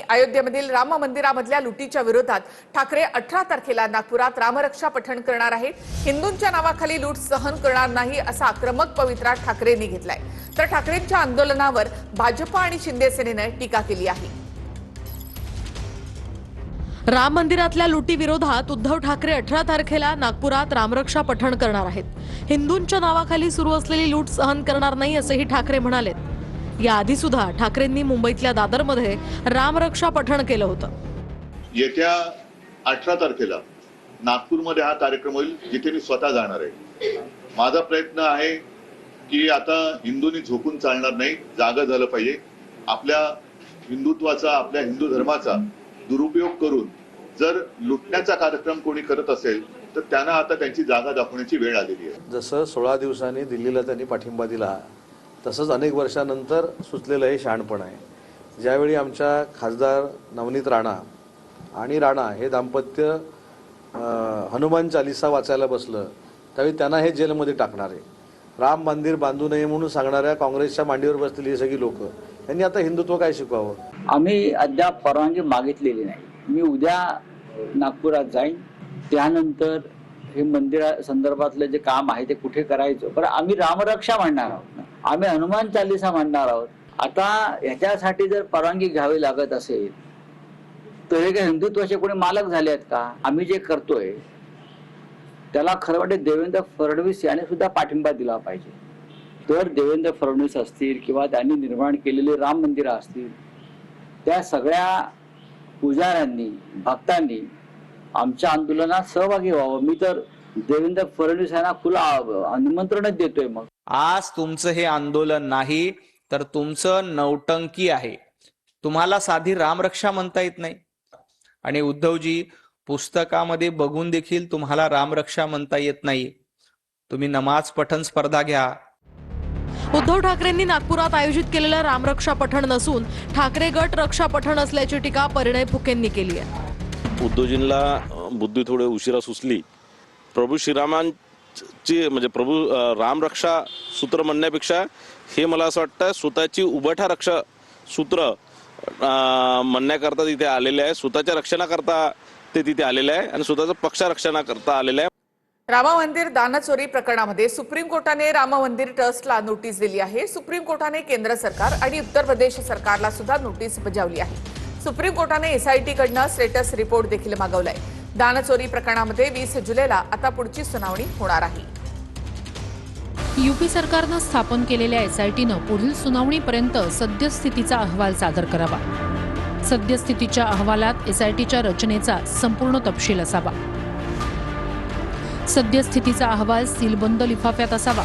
अयोध्येमधील राम मंदिरामधल्या लुटीच्या विरोधात ठाकरे 18 तारखेला नागपुरात रामरक्षा पठण करणार आहेत। हिंदूंच्या नावाखाली लूट सहन करणार नाही असा आक्रमक पवित्रा ठाकरेंनी घेतलाय। तर ठाकरेंच्या आंदोलनावर भाजपा आणि शिंदे सेनेने टीका केली आहे। राम मंदिरातल्या लुटी विरोधात उद्धव ठाकरे 18 तारखेला नागपुरात रामरक्षा पठण करणार आहेत। हिंदूंच्या नावाखाली सुरू असलेली लूट सहन करणार नाही असेही ठाकरे म्हणाले। या आधी सुद्धा ठाकरेंनी मुंबईतल्या दादरमध्ये रामरक्षा पठण केलं होतं। येत्या 18 तारखेला नागपूरमध्ये हा कार्यक्रम होईल, जिथे मी स्वतः जाणार आहे। माझा प्रयत्न आहे की आता हिंदूंनी झोपून चालणार नाही, जागा झालं पाहिजे। आपल्या हिंदुत्वाचा, आपल्या हिंदू धर्माचा दुरुपयोग करून जर लुटण्याचा कार्यक्रम कोणी करत असेल तर त्यांना आता त्यांची जागा दाखवण्याची वेळ आलेली आहे। जसं 16 दिवसांनी दिल्लीला त्यांनी पाठिंबा दिला, तसंच अनेक वर्षानंतर सुचलेलं हे शहाणपण आहे। ज्यावेळी आमच्या खासदार नवनीत राणा आणि राणा हे दाम्पत्य हनुमान चालीसा वाचायला बसलं, त्यावेळी त्यांना हे जेलमध्ये टाकणार आहे। राम मंदिर बांधू नये म्हणून सांगणाऱ्या काँग्रेसच्या मांडीवर बसलेली सगळी लोक यांनी आता हिंदुत्व काय शिकवावं? आम्ही अद्याप परवानगी मागितलेली नाही। मी उद्या नागपुरात जाईन, त्यानंतर हे मंदिरा संदर्भातलं जे काम आहे ते कुठे करायचं, पण आम्ही रामरक्षा मांडणार आहोत, आम्ही हनुमान चालीसा मांडणार आहोत। आता ह्याच्यासाठी जर परवानगी घ्यावी लागत असेल तर हे काय हिंदुत्वाचे कोणी मालक झाले आहेत का? आम्ही जे करतोय त्याला खरं वाटते देवेंद्र फडणवीस यांनी सुद्धा पाठिंबा दिला पाहिजे। तर देवेंद्र फडणवीस असतील किंवा त्यांनी निर्माण केलेले राम मंदिरं असतील, त्या सगळ्या पुजाऱ्यांनी, भक्तांनी आमच्या आंदोलनात सहभागी व्हावं। मी तर देवेंद्र फडणवीस यांना खुला निमंत्रणच देतोय। मग आज तुमचं हे आंदोलन नाही तर तुमचं नौटंकी आहे। तुम्हाला साधी रामरक्षा म्हणता येत नाही आणि उद्धवजी पुस्तकामध्ये बघून देखील तुम्हाला रामरक्षा म्हणता येत नाही। तुम्ही नमाज पठण स्पर्धा घ्या। उद्धव ठाकरेंनी नागपुरात आयोजित केलेलं रामरक्षा पठण नसून ठाकरे गट रक्षा पठण असल्याची टीका परिणय फुकेंनी केली आहे। उद्धवजींना बुद्धी थोडे उशिरा सुचली। प्रभू श्रीरामांची म्हणजे प्रभू रामरक्षा सूत्र म्हणण्यापेक्षा हे मला असं वाटतं स्वतःची उभठा रक्षा सूत्र म्हणण्याकरता तिथे आलेले आहे। स्वतःच्या रक्षणाकरता ते तिथे आलेले आहे आणि स्वतःचा पक्ष रक्षणाकरता आलेले आहे। राम मंदिर दानचोरी प्रकरणामध्ये सुप्रीम कोर्टाने राम मंदिर ट्रस्टला नोटीस दिली आहे। सुप्रीम कोर्टाने केंद्र सरकार आणि उत्तर प्रदेश सरकारला सुद्धा नोटीस बजावली आहे। सुप्रीम कोर्टाने एसआयटी कडनं स्टेटस रिपोर्ट देखील मागवलाय। दानचोरी प्रकरणामध्ये 20 जुलैला आता पुढची सुनावणी होणार आहे। यूपी सरकारनं स्थापन केलेल्या एसआयटीनं पुढील सुनावणीपर्यंत सद्यस्थितीचा अहवाल सादर करावा। सद्यस्थितीच्या अहवालात एसआयटीच्या रचनेचा संपूर्ण तपशील असावा। सद्यस्थितीचा अहवाल सीलबंद लिफाफ्यात असावा।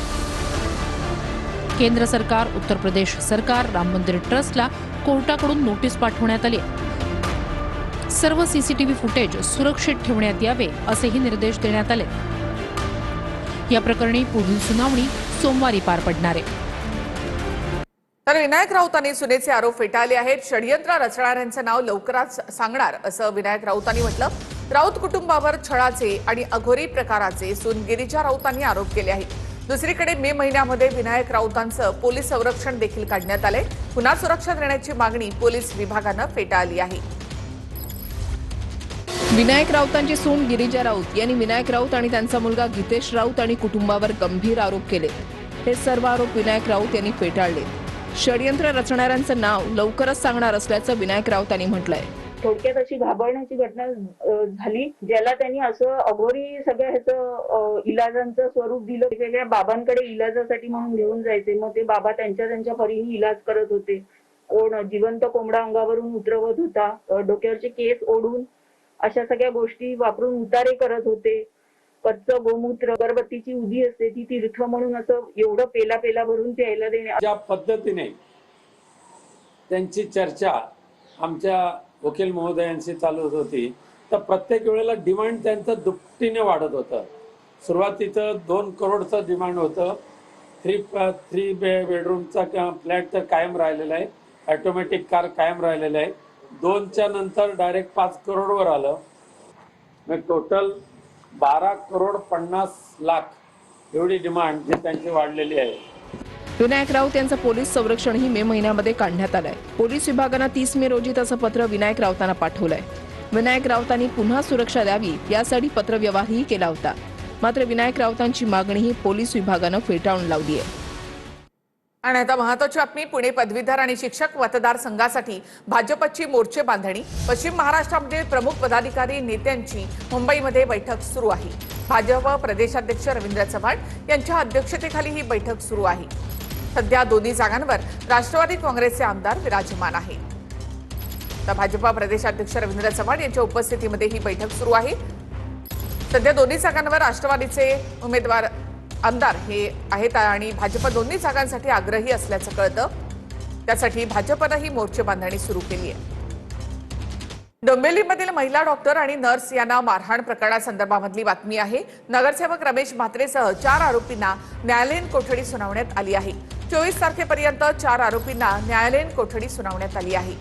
केंद्र सरकार, उत्तर प्रदेश सरकार, राम मंदिर ट्रस्टला कोर्टाकडून नोटीस पाठवण्यात आली। सर्व सीसीटीव्ही फुटेज सुरक्षित ठेवण्यात यावे असेही निर्देश देण्यात आले। या प्रकरणी पुढील सुनावणी सोमवारी पार पडणार आहे। तर विनायक राऊतांनी सुनेचे आरोप फेटाळले आहेत। षडयंत्र रचणाऱ्यांचं नाव लवकरच सांगणार असं विनायक राऊतांनी म्हटलं। राऊत कुटुंबावर छळाचे आणि अघोरी प्रकाराचे सून गिरिजा राऊतांनी आरोप केले आहेत। दुसरीकडे मे महिन्यामध्ये विनायक राऊतांचं पोलीस संरक्षण देखील काढण्यात आले। पुन्हा सुरक्षा देण्याची मागणी पोलीस विभागानं फेटाळली आहे। विनायक राऊतांची सून गिरिजा राऊत यांनी विनायक राऊत आणि त्यांचा मुलगा गीतेश राऊत आणि कुटुंबावर गंभीर आरोप केले। हे सर्व आरोप विनायक राऊत यांनी फेटाळले। षडयंत्र रचणाऱ्यांचं नाव लवकरच सांगणार असल्याचं विनायक राऊतांनी म्हटलंय। थोडक्यात अशी घाबरण्याची घटना झाली, ज्याला त्यांनी असं अघोरी सगळ्या ह्याचं इलाजांचं स्वरूप दिलं। वेगवेगळ्या बाबांकडे इलाजासाठी म्हणून घेऊन जायचे, मग ते बाबा त्यांच्या परीने इलाज करत होते। जिवंत कोंबडा अंगावरून उतरवत होता, डोक्यावरचे केस ओढून अशा सगळ्या गोष्टी वापरून उतारे करत होते। कच्चं गोमूत्र, अगरबत्तीची उदी असते ती तीर्थ म्हणून असं एवढं पेला भरून प्यायला देणे। ज्या पद्धतीने त्यांची चर्चा आमच्या वकील महोदयांशी चालू होती, तर प्रत्येक वेळेला डिमांड त्यांचं दुपटीने वाढत होतं। सुरुवातीचं 2 करोडचं डिमांड होतं। 3 बेडरूमचा फ्लॅट तर कायम राहिलेला आहे, ऑटोमॅटिक कार कायम राहिलेला आहे। 2च्या नंतर डायरेक्ट 5 करोडवर आलं। मग टोटल 12 करोड 50 लाख एवढी डिमांड जी त्यांची वाढलेली आहे। विनायक राऊत यांचं पोलीस संरक्षणही मे महिन्यामध्ये काढण्यात आलंय. पोलीस विभागानं 30 मे रोजी तसं पत्र विनायक राऊतांना पाठवलंय. विनायक राऊतांनी पुन्हा सुरक्षा द्यावी यासाठी पत्रव्यवहारही केला होता. मात्र विनायक राऊतांची मागणीही पोलीस विभागानं फेटाळून लावली आहे. आणि आता महत्वाची बातमी. पुणे पदवीधर आणि शिक्षक मतदारसंघासाठी भाजपची मोर्चे बांधणी. पश्चिम महाराष्ट्रामध्ये प्रमुख पदाधिकारी नेत्यांची मुंबईमध्ये बैठक सुरू आहे. भाजप प्रदेशाध्यक्ष रवींद्र चव्हाण यांच्या अध्यक्षतेखाली ही बैठक सुरू आहे. सध्या दोन्ही जागांवर राष्ट्रवादी काँग्रेसचे आमदार विराजमान आहेत. तर भाजप प्रदेशाध्यक्ष रवींद्र चव्हाण यांच्या उपस्थितीमध्ये ही बैठक सुरू आहे. सध्या दोन्ही जागांवर राष्ट्रवादीचे उमेदवार आमदार हे आहेत आणि भाजप दोन्ही जागांसाठी आग्रही असल्याचं कळतं. त्यासाठी भाजपनं ही मोर्चे बांधणी सुरू केली आहे. डोंबिवलीमधील महिला डॉक्टर आणि नर्स यांना मारहाण प्रकरणासंदर्भामधली बातमी आहे. नगरसेवक रमेश म्हात्रेसह 4 आरोपींना न्यायालयीन कोठडी सुनावण्यात आली आहे. 24 तारखेपर्यंत 4 आरोपींना न्यायालयीन कोठडी सुनावण्यात आली आहे.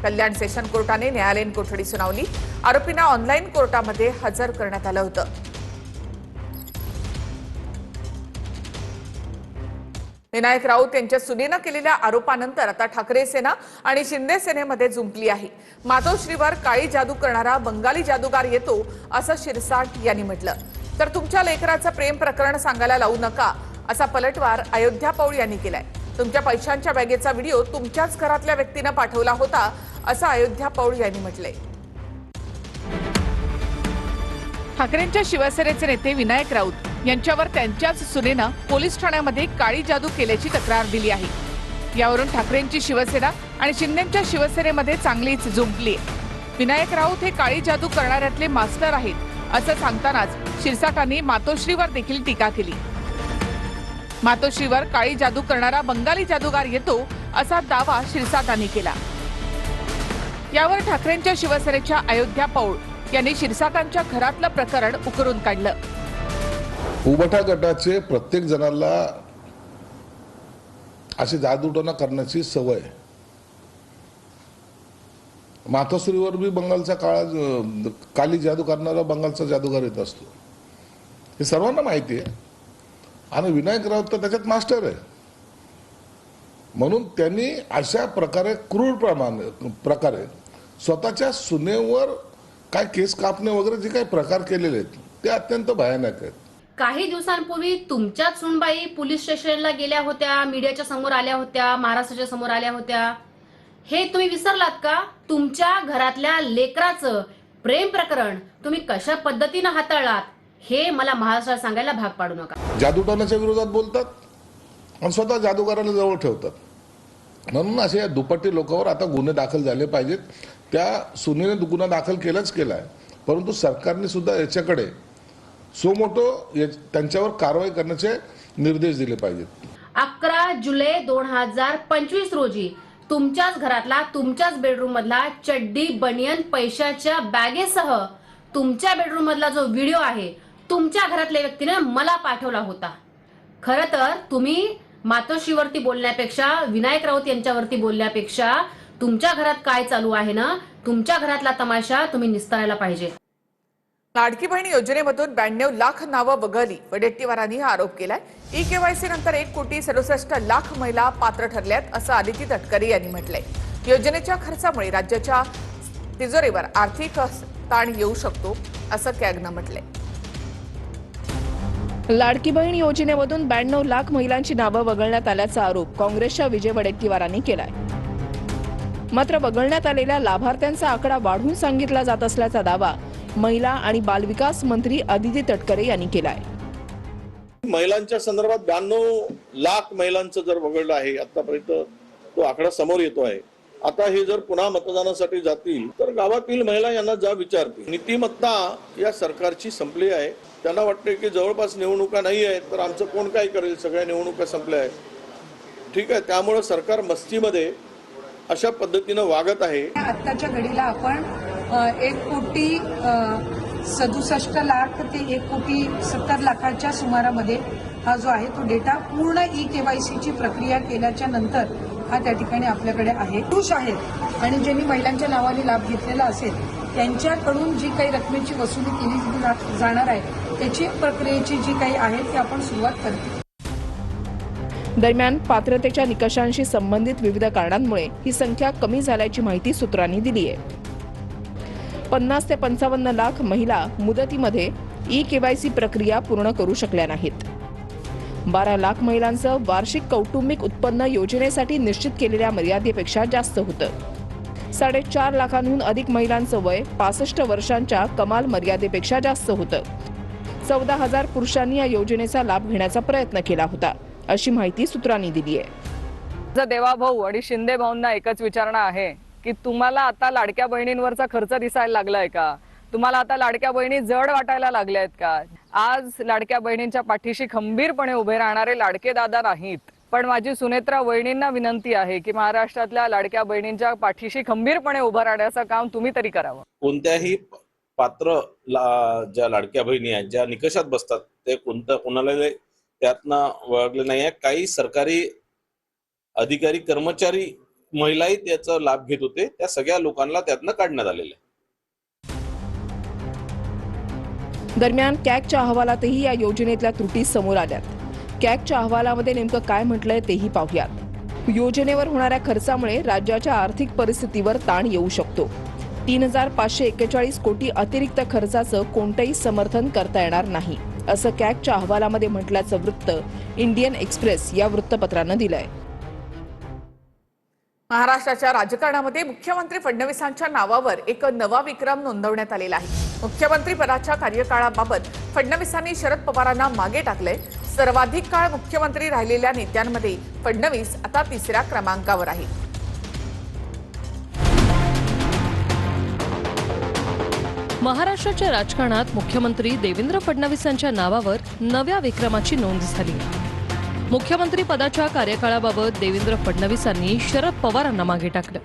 कल्याण सेशन कोर्टाने न्यायालयीन कोठडी सुनावली. आरोपींना ऑनलाईन कोर्टामध्ये हजर करण्यात आलं होतं. विनायक राऊत यांच्या सुनेनं केलेल्या आरोपानंतर आता ठाकरे सेना आणि शिंदे सेनेमध्ये जुंपली आहे. मातोश्रीवर काळी जादू करणारा बंगाली जादूगार येतो असं शिरसाट यांनी म्हटलं. तर तुमच्या लेकराचं प्रेम प्रकरण सांगायला लावू नका असा पलटवार अयोध्या पौळ यांनी केलाय. तुमच्या पैशांच्या बॅगेचा व्हिडिओ तुमच्याच घरातल्या व्यक्तीनं पाठवला होता असं अयोध्या पौळ यांनी म्हटलंय. ठाकरेंच्या शिवसेनेचे नेते विनायक राऊत यांच्यावर त्यांच्याच सुनेनं पोलीस ठाण्यामध्ये काळी जादू केल्याची तक्रार दिली आहे. यावरून ठाकरेंची शिवसेना आणि शिंदेच्या शिवसेनेमध्ये चांगलीच जुंपली आहे. विनायक राऊत हे काळी जादू करणाऱ्यातले मास्टर आहेत असं सांगतानाच शिरसाटांनी मातोश्रीवर देखील टीका केली. मातोश्रीवर काळी जादू करणारा बंगाली जादूगार येतो असा दावा शिरसाटांनी केला. यावर ठाकरेंच्या शिवसेनेच्या अयोध्या पौळ यांनी शिरसाटांच्या घरातलं प्रकरण उकरून काढलं. उबटा गटाचे प्रत्येक जणाला अशी जादूटोना करण्याची सवय. मातोश्रीवर बी बंगालचा काली जादू करणारा बंगालचा जादूगार येत असतो हे सर्वांना माहिती आहे. आणि विनायक राऊत तर त्याच्यात मास्टर आहे. म्हणून त्यांनी अशा प्रकारे क्रूर प्रकारे स्वतःच्या सुनेवर काय केस कापणे वगैरे जे काही प्रकार केलेले आहेत ते अत्यंत भयानक आहेत. काही दिवसांपूर्वी तुमच्याच सुनबाई पोलीस स्टेशनला गेल्या होत्या, मीडियाच्या समोर आल्या होत्या, महाराष्ट्राच्या समोर आल्या होत्या. हे तुम्ही विसरलात का? तुमच्या घरातल्या लेकराचं प्रेम प्रकरण तुम्ही कशा पद्धतीनं हाताळलात हे मला महाराष्ट्रात सांगायला भाग पाडू नका. जादूटोनाच्या विरोधात बोलतात आणि स्वतः जादूगाराला जवळ ठेवतात. म्हणून असे या दुपट्टी लोकांवर आता गुन्हे दाखल झाले पाहिजेत. त्या सुनेने गुन्हा दाखल केलाय, परंतु सरकारने सुद्धा याच्याकडे सोमोटो त्यांच्यावर कारवाई करण्याचे निर्देश दिले पाहिजेत. 11 जुलै 2025 रोजी तुमच्याच घरातला, तुमच्याच बेडरूम मधला चड्डी, बनियन, पैशाच्या बॅगेसह तुमच्या बेडरूम मधला जो व्हिडिओ आहे तुमच्या घरातल्या व्यक्तीने मला पाठवला होता. खरं तर तुम्ही मातोश्रीवरती बोलण्यापेक्षा, विनायक राऊत यांच्यावरती बोलण्यापेक्षा तुमच्या घरात काय चालू आहे ना, तुमच्या घरातला तमाशा तुम्ही निस्तारायला पाहिजे. लाडकी बहीण योजनेमधून 92 लाख नावं वगळली. वडेट्टीवारांनी हा आरोप केलाय. ई-केवायसी नंतर 1,67,00,000 महिला पात्र ठरल्यात असं आदिती तटकरे यांनी म्हटलंय. योजनेच्या खर्चामुळे राज्याच्या तिजोरीवर आर्थिक ताण येऊ शकतो असं कॅगनं म्हटलंय. लाडकी बहीण योजनेमधून 92 लाख महिलांची नावं वगळण्यात आल्याचा आरोप काँग्रेसच्या विजय वडेट्टीवारांनी केलाय. मात्र वगळण्यात आलेल्या लाभार्थ्यांचा आकडा वाढवून सांगितला जात असल्याचा दावा महिला आणि बालविकास मंत्री आदिती तटकरे यांनी केलाय. महिलांच्या संदर्भात 92 लाख महिलांचं जर वगळलं आहे आतापर्यंत, तो आकडा समोर येतो आहे. आता हे जर पुन्हा मतदानासाठी जातील तर गावातील महिला यांना जा विचारतील. नीतिमत्ता या सरकारची संपली आहे. त्यांना वाटते की जवळपास निवडणुका नाही आहेत तर आमचं कोण काय करेल, सगळ्या निवडणुका संपल्या आहेत. ठीक आहे, त्यामुळे सरकार मस्तीमध्ये अशा पद्धतीनं वागत आहे. आत्ताच्या घडीला आपण 1,67,00,000 ते 1,70,00,000च्या सुमारामध्ये हा जो आहे तो डेटा पूर्ण ई-केवायसीची प्रक्रिया केल्याच्या नंतर हा त्या ठिकाणी आपल्याकडे आहे. पुरुष आहेत आणि ज्यांनी महिलांच्या नावाने लाभ घेतलेला असेल त्यांच्याकडून जी काही रकमेची वसुली केली जाणार आहे त्याची प्रक्रियेची जी काही आहे ती आपण सुरुवात करतो. दरम्यान पात्रतेच्या निकषांशी संबंधित विविध कारणांमुळे ही संख्या कमी झाल्याची माहिती सूत्रांनी दिली आहे. 50 ते 55 लाख महिला मुदतीमध्ये ई-केवायसी प्रक्रिया पूर्ण करू शकल्या नाहीत. 12 लाख महिलांचं वार्षिक कौटुंबिक उत्पन्न योजनेसाठी निश्चित केलेल्या मर्यादेपेक्षा जास्त होतं. 4.5 लाखांहून अधिक महिलांचं वय 65 वर्षांच्या कमाल मर्यादेपेक्षा जास्त होतं. 14,000 पुरुषांनी या योजनेचा लाभ घेण्याचा प्रयत्न केला होता, अशी माहिती सूत्रांनी दिली आहे. देवाभाऊ आणि शिंदे भाऊंना एकच विचारणा आहे की तुम्हाला आता लाडक्या बहिणींवरचा खर्च दिसायला लागलाय का? तुम्हाला आता लाडक्या बहिणी जड वाटायला लागल्या आहेत का? आज लाडक्या बहिणींच्या पाठीशी खंबीरपणे उभे राहणारे लाडके दादा नाहीत. पण माझी सुनेत्रा वहिनींना विनंती आहे की महाराष्ट्रातल्या लाडक्या बहिणींच्या पाठीशी खंबीरपणे उभं राहण्याचं काम तुम्ही तरी करावं. कोणत्याही पात्र ज्या लाडक्या बहिणी आहेत, ज्या निकषात बसतात, ते कोणाला त्यातनं वळगले नाही आहे. काही सरकारी अधिकारी, कर्मचारी, महिलाही त्याचा लाभ घेत होते. त्या सगळ्या लोकांना त्यातनं काढण्यात आलेलं आहे. दरम्यान कॅगच्या अहवालातही या योजनेतल्या त्रुटी समोर आल्यात. कॅगच्या अहवालामध्ये नेमकं काय म्हटलंय तेही पाहूयात. योजनेवर होणाऱ्या खर्चामुळे राज्याच्या आर्थिक परिस्थितीवर ताण येऊ शकतो. 3,541 कोटी अतिरिक्त खर्चाचं कोणतंही समर्थन करता येणार नाही, असं कॅगच्या अहवालामध्ये म्हटल्याचं वृत्त इंडियन एक्सप्रेस या वृत्तपत्रानं दिलंय. महाराष्ट्राच्या राजकारणामध्ये मुख्यमंत्री फडणवीसांच्या नावावर एक नवा विक्रम नोंदवण्यात आलेला आहे. मुख्यमंत्री पदाच्या कार्यकाळाबाबत फडणवीसांनी शरद पवारांना मागे टाकलंय. सर्वाधिक काळ मुख्यमंत्री राहिलेल्या नेत्यांमध्ये फडणवीस आता 3ऱ्या क्रमांकावर आहे. महाराष्ट्राच्या राजकारणात मुख्यमंत्री देवेंद्र फडणवीसांच्या नावावर नव्या विक्रमाची नोंद झाली. मुख्यमंत्री पदाच्या कार्यकाळाबाबत देवेंद्र फडणवीसांनी शरद पवारांना मागे टाकलं.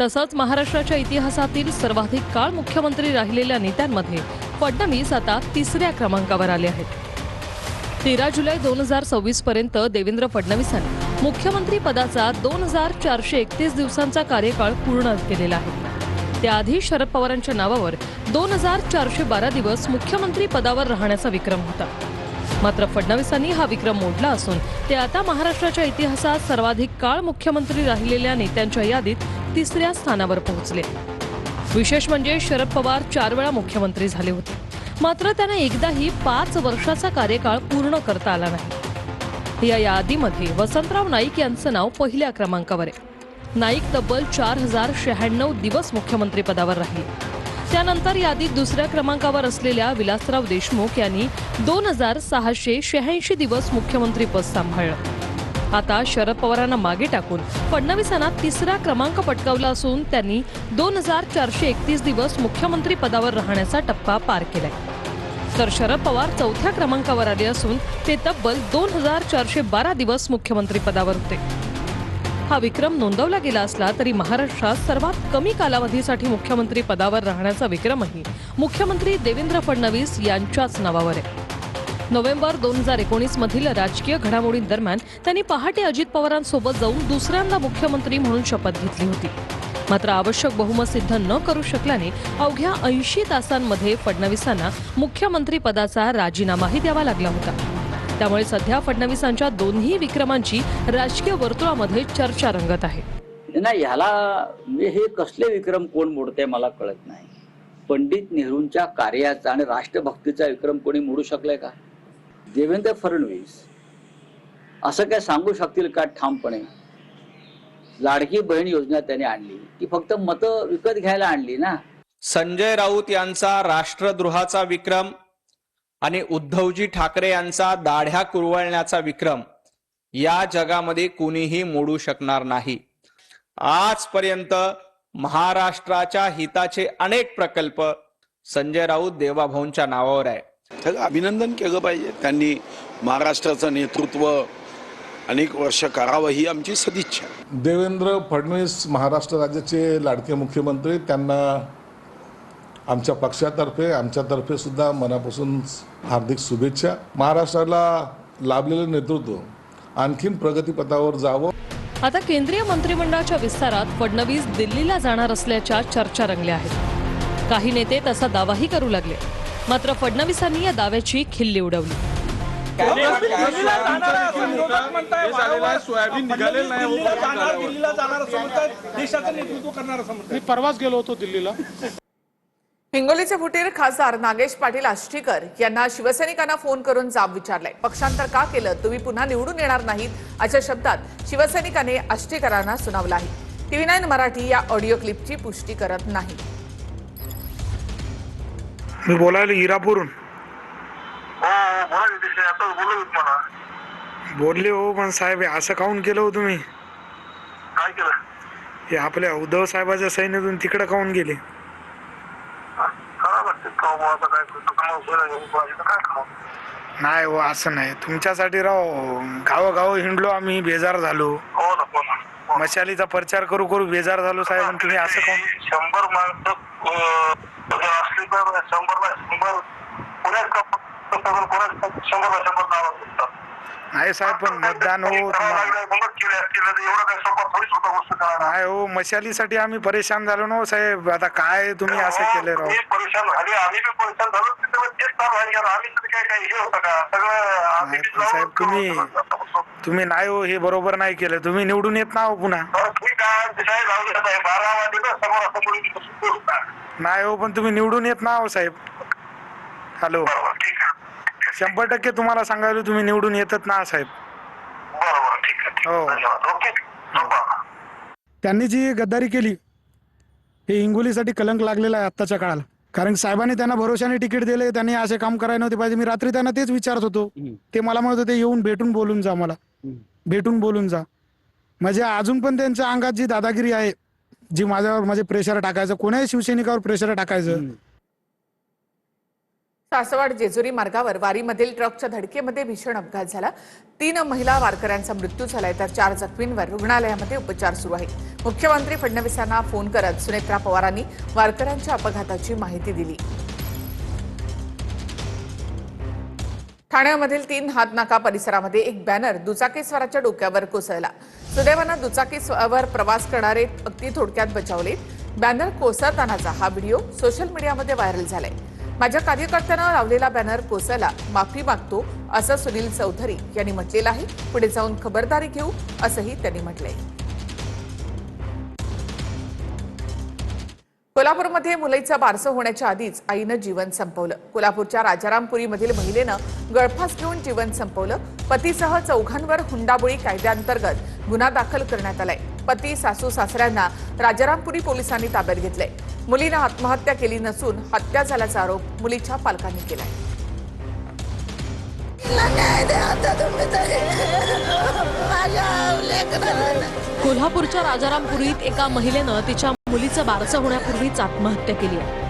तसंच महाराष्ट्राच्या इतिहासातील सर्वाधिक काळ मुख्यमंत्री राहिलेल्या नेत्यांमध्ये फडणवीस आता 3ऱ्या क्रमांकावर आले आहेत. 13 जुलै 2024 पर्यंत देवेंद्र फडणवीसांनी मुख्यमंत्री पदाचा 2,431 दिवसांचा कार्यकाळ पूर्ण केलेला आहे. त्याआधी शरद पवारांच्या नावावर 2,412 दिवस मुख्यमंत्री पदावर राहण्याचा विक्रम होता. मात्र फडणवीसांनी हा विक्रम मोडला असून ते आता महाराष्ट्राच्या इतिहासात सर्वाधिक काळ मुख्यमंत्री राहिलेल्या नेत्यांच्या यादीत 3ऱ्या स्थानावर पोहोचले. विशेष म्हणजे शरद पवार 4 वेळा मुख्यमंत्री झाले होते, मात्र त्यांना एकदाही 5 वर्षाचा कार्यकाळ पूर्ण करता आला नाही. या यादीमध्ये वसंतराव नाईक यांचं नाव पहिल्या क्रमांकावर आहे. नाईक तब्बल 4,096 दिवस मुख्यमंत्री पदावर राहिले. त्यानंतर यादीत 2ऱ्या क्रमांकावर असलेल्या विलासराव देशमुख यांनी 2,686 दिवस मुख्यमंत्रीपद सांभाळलं. आता शरद पवारांना मागे टाकून फडणवीसांना 3रा क्रमांक पटकावला असून त्यांनी 2,431 दिवस मुख्यमंत्री पदावर राहण्याचा टप्पा पार केलाय. तर शरद पवार 4थ्या क्रमांकावर आले असून ते तब्बल 2,412 दिवस मुख्यमंत्री पदावर होते. हा विक्रम नोंदवला गेला असला तरी महाराष्ट्रात सर्वात कमी कालावधीसाठी मुख्यमंत्री पदावर राहण्याचा विक्रमही मुख्यमंत्री देवेंद्र फडणवीस यांच्याच नावावर आहे. नोव्हेंबर 2019 मधील राजकीय घडामोडींदरम्यान त्यांनी पहाटे अजित पवारांसोबत जाऊन 2ऱ्यांदा मुख्यमंत्री म्हणून शपथ घेतली होती. मात्र आवश्यक बहुमत सिद्ध न करू शकल्याने अवघ्या 80 तासांमध्ये फडणवीसांना मुख्यमंत्री पदाचा राजीनामाही द्यावा लागला होता. त्यामुळे सध्या फडणवीसांच्या दोन्ही विक्रमांची राजकीय वर्तुळामध्ये चर्चा रंगत आहे. ह्याला हे कसले विक्रम कोण मोडते मला कळत नाही. पंडित नेहरूंच्या कार्याचा आणि राष्ट्रभक्तीचा विक्रम कोणी मोडू शकलाय का? देवेंद्र फडणवीस असं काय सांगू शकतील का ठामपणे? लाडकी बहीण योजना त्याने आणली, ती फक्त मतं विकत घ्यायला आणली ना. संजय राऊत यांचा राष्ट्रद्रोहाचा विक्रम आणि उद्धवजी ठाकरे यांचा दाढ्या कुरवळण्याचा विक्रम या जगामध्ये कुणीही मोडू शकणार नाही. आजपर्यंत महाराष्ट्राच्या हिताचे अनेक प्रकल्प संजय राऊत देवाभाऊंच्या नावावर आहे. त्याचं अभिनंदन केलं पाहिजे. त्यांनी महाराष्ट्राचं नेतृत्व अनेक वर्ष करावं ही आमची सदिच्छा. देवेंद्र फडणवीस महाराष्ट्र राज्याचे लाडके मुख्यमंत्री, त्यांना आमच्या पक्षातर्फे आमच्यातर्फे सुद्धा मनापासून हार्दिक शुभेच्छा. महाराष्ट्राला लाभलेलं नेतृत्व आणखीन प्रगतीपथावर जावं. आता केंद्रीय मंत्रिमंडळाच्या विस्तारात फडणवीस दिल्लीला जाणार असल्याच्या चर्चा रंगल्या आहेत. काही नेते तसा दावाही करू लागले, मात्र फडणवीसांनी या दाव्याची खिल्ली उडवली. सोयाबीन निघालेलं नाही, दिल्लीला जाणार असं म्हणतात, देशाचं नेतृत्व करणार असं म्हणतात. मी परवाच गेलो होतो दिल्लीला. हिंगोलीचे फुटीर खासदार नागेश पाटील आष्टीकर यांना शिवसैनिकांना फोन करून जाब विचारलाय. पक्षांतर का केलं, तुम्ही पुन्हा निवडून येणार नाहीत अशा शब्दात शिवसैनिकांनी आष्टीकरांना सुनावलं आहे. TV9 मराठी या ऑडिओ क्लिपची पुष्टी करत नाही. मी बोलायला हिरापूरून बोलले हो, पण साहेब असं काऊन केलं हो तुम्ही? काय केलं? हे आपल्या उद्धव साहेबाच्या सैन्यातून तिकडे काऊन गेले? नाही हो, असं नाही. तुमच्यासाठी राव गावोगाव हिंडलो आम्ही, बेजार झालो. मशालीचा प्रचार करू करू बेजार झालो साहेब. आणि तुम्ही असं काऊन? 100 माणसं असली तर 100 नाही साहेब, पण मतदान हो नाही हो, मशालीसाठी आम्ही परेशान झालो ना साहेब. आता काय तुम्ही असं केलं राव? परेशान झाले, आम्ही बी परेशान झालो. साहेब तुम्ही नाही हो, हे बरोबर नाही केलं. तुम्ही निवडून येत ना हो पुन्हा. नाही हो, पण तुम्ही निवडून येत ना हो साहेब. हॅलो, 100% तुम्हाला सांगायला तुम्ही निवडून येतात ना साहेब. हो, त्यांनी जी गद्दारी केली हे हिंगोलीसाठी कलंक लागलेला आहे आत्ताच्या काळाला. कारण साहेबांनी त्यांना भरोशाने तिकीट दिले, त्यांनी असे काम करायला नव्हते पाहिजे. मी रात्री त्यांना तेच विचारत होतो. ते मला म्हणत होते येऊन भेटून बोलून जा, मला भेटून बोलून जा. म्हणजे अजून पण त्यांच्या अंगात जी दादागिरी आहे, जी माझ्यावर म्हणजे प्रेशर टाकायचं, कोणाही शिवसैनिकावर प्रेशर टाकायचं. सासवड जेजुरी मार्गावर वारीमधील ट्रकच्या धडकेमध्ये भीषण अपघात झाला. 3 महिला वारकऱ्यांचा मृत्यू झालाय, तर 4 जखमींवर रुग्णालयामध्ये उपचार सुरू आहेत. मुख्यमंत्री फडणवीसांना फोन करत सुनेत्रा पवारांनी वारकऱ्यांच्या अपघाताची माहिती दिली. ठाण्यामधील 3 हातनाका परिसरामध्ये एक बॅनर दुचाकीस्वाराच्या डोक्यावर कोसळला. सुदैवानं दुचाकीस्वारावर प्रवास करणारे अगदी थोडक्यात बचावले. बॅनर कोसळतानाचा हा व्हिडिओ सोशल मीडियामध्ये व्हायरल झालाय. माझ्या कार्यकर्त्यानं लावलेला बॅनर कोसळला, माफी मागतो असं सुनील चौधरी यांनी म्हटलेलं आहे. पुढे जाऊन खबरदारी घेऊ असंही त्यांनी म्हटलंय. कोल्हापूरमध्ये मुलीचं बारसं होण्याच्या आधीच आईनं जीवन संपवलं. कोल्हापूरच्या राजारामपुरीमधील महिलेनं गळफास घेऊन जीवन संपवलं. पतीसह 4घांवर हुंडाबळी कायद्याअंतर्गत गुन्हा दाखल करण्यात आलाय. पती, सासू, सासऱ्यांना राजारामपुरी पोलिसांनी ताब्यात घेतलंय. मुलीनं आत्महत्या केली नसून हत्या झाल्याचा आरोप मुलीच्या पालकांनी केलाय. कोल्हापूरच्या राजारामपुरीत एका महिलेनं तिच्या मुलीचं बारसं होण्यापूर्वीच आत्महत्या केली आहे.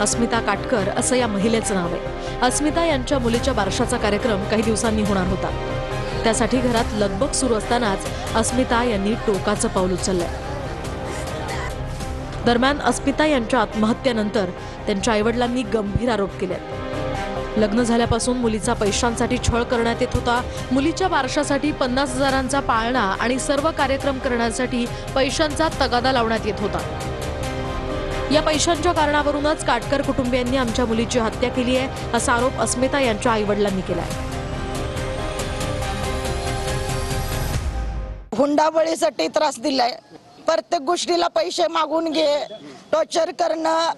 अस्मिता काटकर असं या महिलेचं नाव आहे. अस्मिता यांच्या मुलीच्या बारशाचा कार्यक्रम काही दिवसांनी होणार होता. त्यासाठी घरात लगबग सुरू असतानाच अस्मिता यांनी टोकाचं पाऊल उचललंय. दरम्यान अस्मिता यांच्या आत्महत्येनंतर त्यांच्या आईवडिलांनी गंभीर आरोप केलेत. लग्न झाल्यापासून मुलीचा पैशांसाठी छळ करण्यात येत होता. मुलीच्या बारशासाठी 50,000चा पाळणा आणि सर्व कार्यक्रम करण्यासाठी पैशांचा तगादा लावण्यात येत होता. या पैशांच्या कारणावरूनच काटकर कुटुंबियांनी आमच्या मुलीची हत्या केली आहे असा आरोप अस्मिता यांच्या आईवडिलांनी केलाय. हुंडाबळीसाठी त्रास दिलाय. प्रत्येक गोष्टीला पैसे मागून घे, टॉर्चर करणं.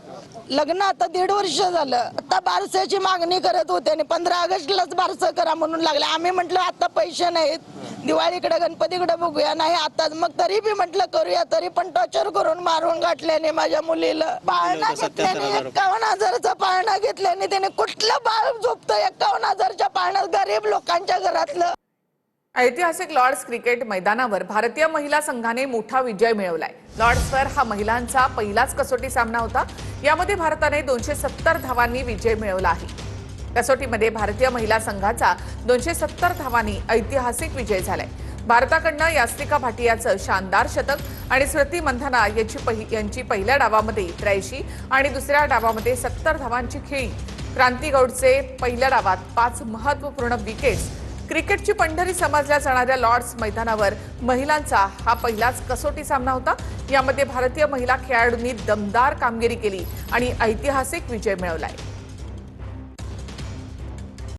लग्न आता 1.5 वर्ष झालं. आता बारसाची मागणी करत होते आणि 15 ऑगस्टलाच बारसं करा म्हणून लागले. आम्ही म्हटलं आता पैसे नाहीत, दिवाळीकडे गणपतीकडे बघूया, नाही आताच. मग तरी बी म्हटलं करूया, तरी पण टॉर्चर करून मारून गाठल्याने माझ्या मुलीला. पाळणा घेतल्याने 51,000चा पाळणा घेतल्याने त्याने कुठलं बाळ झोपतं 51,000च्या पाळण्यात, गरीब लोकांच्या घरातलं. ऐतिहासिक लॉर्ड्स क्रिकेट मैदानावर भारतीय महिला संघाने मोठा विजय मिळवलाय. लॉर्ड्सवर हा महिलांचा पहिलाच कसोटी सामना होता. यामध्ये भारताने 270 धावांनी विजय मिळवला आहे. कसोटीमध्ये भारतीय महिला संघाचा 270 धावांनी ऐतिहासिक विजय झालाय. भारताकडनं यास्तिका भाटियाचं शानदार शतक आणि स्मृती मंधाना यांची पहिल्या डावामध्ये 83 आणि दुसऱ्या डावामध्ये 70 धावांची खेळी. क्रांती गौडचे पहिल्या डावात 5 महत्त्वपूर्ण विकेट्स. क्रिकेटची पंढरी समजल्या जाणाऱ्या लॉर्ड्स मैदानावर महिलांचा हा पहिलाच कसोटी सामना होता. यामध्ये भारतीय महिला खेळाडूंनी दमदार कामगिरी केली आणि ऐतिहासिक विजय मिळवलाय.